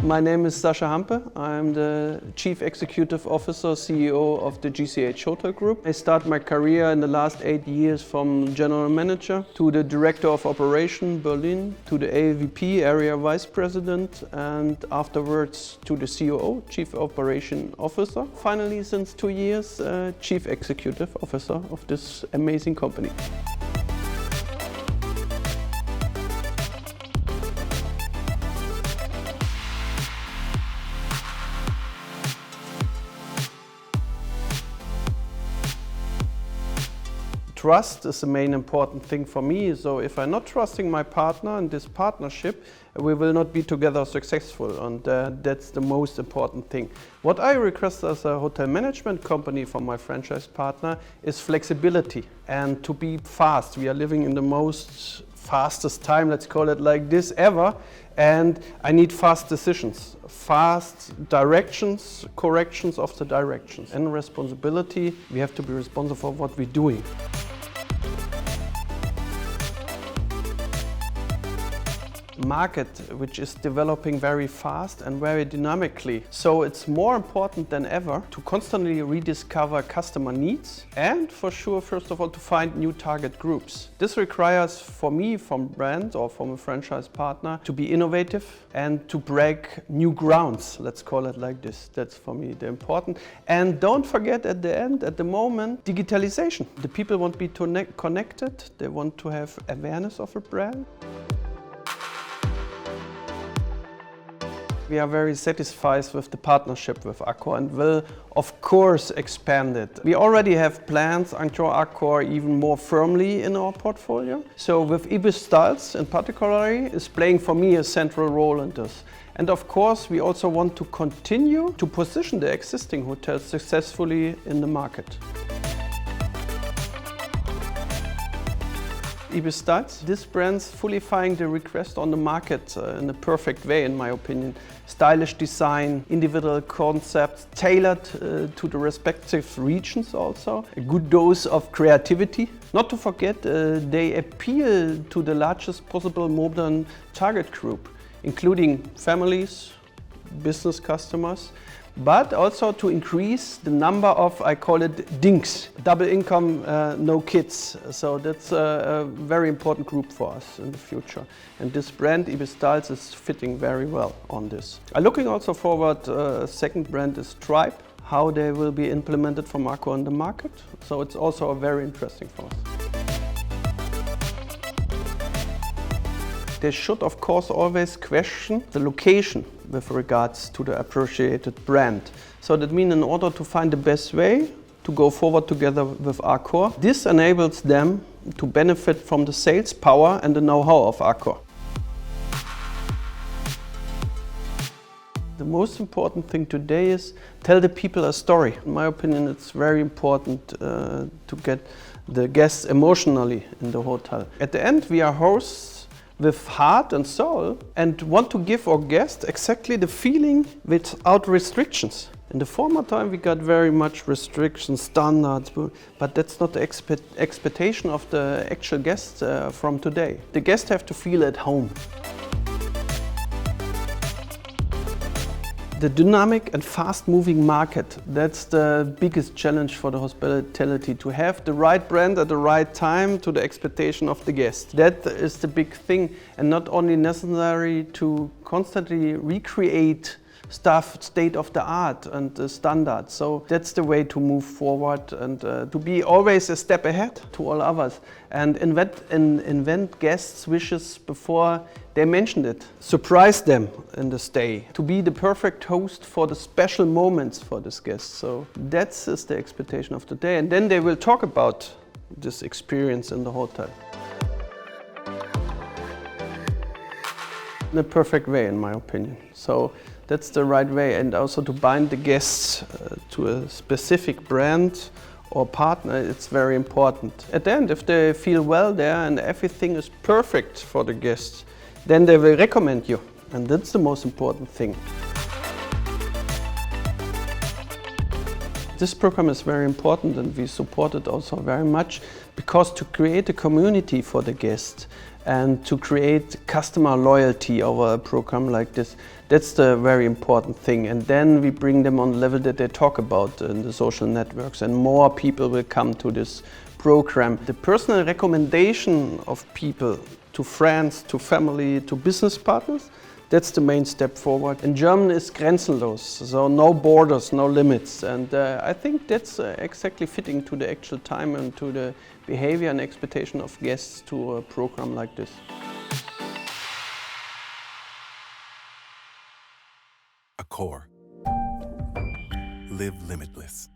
My name is Sascha Hampe. I'm the Chief Executive Officer, CEO of the GCH Hotel Group. I started my career in the last 8 years from General Manager to the Director of Operation Berlin, to the AVP, Area Vice President, and afterwards to the COO, Chief Operation Officer. Finally, since 2 years, Chief Executive Officer of this amazing company. Trust is the main important thing for me. So if I'm not trusting my partner in this partnership, we will not be together successful, and that's the most important thing. What I request as a hotel management company from my franchise partner is flexibility and to be fast. We are living in the most fastest time, let's call it like this, ever, and I need fast decisions, fast directions, corrections of the directions, and responsibility. We have to be responsible for what we're doing. Market which is developing very fast and very dynamically. So it's more important than ever to constantly rediscover customer needs and for sure, first of all, to find new target groups. This requires for me, from brand or from a franchise partner, to be innovative and to break new grounds, let's call it like this. That's for me the important. And don't forget at the end, at the moment, digitalization. The people want to be connected, they want to have awareness of a brand. We are very satisfied with the partnership with Accor and will, of course, expand it. We already have plans to enter Accor even more firmly in our portfolio. So with ibis Styles in particular is playing for me a central role in this. And of course, we also want to continue to position the existing hotels successfully in the market. ibis Styles. This brand's fully filling the request on the market in a perfect way, in my opinion. Stylish design, individual concepts tailored to the respective regions also. A good dose of creativity. Not to forget, they appeal to the largest possible modern target group, including families, business customers, but also to increase the number of, I call it dinks, double income, no kids. So that's a very important group for us in the future. And this brand, ibis Styles, is fitting very well on this. I'm looking also forward, second brand is Stripe, how they will be implemented from Accor in the market. So it's also very interesting for us. They should, of course, always question the location with regards to the appreciated brand. So that means in order to find the best way to go forward together with Accor, this enables them to benefit from the sales power and the know-how of Accor. The most important thing today is tell the people a story. In my opinion, it's very important to get the guests emotionally in the hotel. At the end, we are hosts with heart and soul and want to give our guests exactly the feeling without restrictions. In the former time we got very much restrictions, standards, but that's not the expectation of the actual guests from today. The guests have to feel at home. The dynamic and fast-moving market, that's the biggest challenge for the hospitality, to have the right brand at the right time to the expectation of the guest. That is the big thing, and not only necessary to constantly recreate stuff state of the art and the standards. So that's the way to move forward and to be always a step ahead to all others and invent guests' wishes before they mentioned it. Surprise them in the stay. To be the perfect host for the special moments for this guest. So that's the expectation of the day. And then they will talk about this experience in the hotel. In a perfect way, in my opinion. So that's the right way, and also to bind the guests to a specific brand or partner, it's very important. At the end, if they feel well there and everything is perfect for the guests, then they will recommend you, and that's the most important thing. This program is very important and we support it also very much Because to create a community for the guest and to create customer loyalty over a program like this, that's the very important thing. And then we bring them on the level that they talk about in the social networks, and more people will come to this program. The personal recommendation of people to friends, to family, to business partners, that's the main step forward. In German is grenzenlos, so no borders, no limits. And I think that's exactly fitting to the actual time and to the behavior and expectation of guests to a program like this. Accor. Live limitless.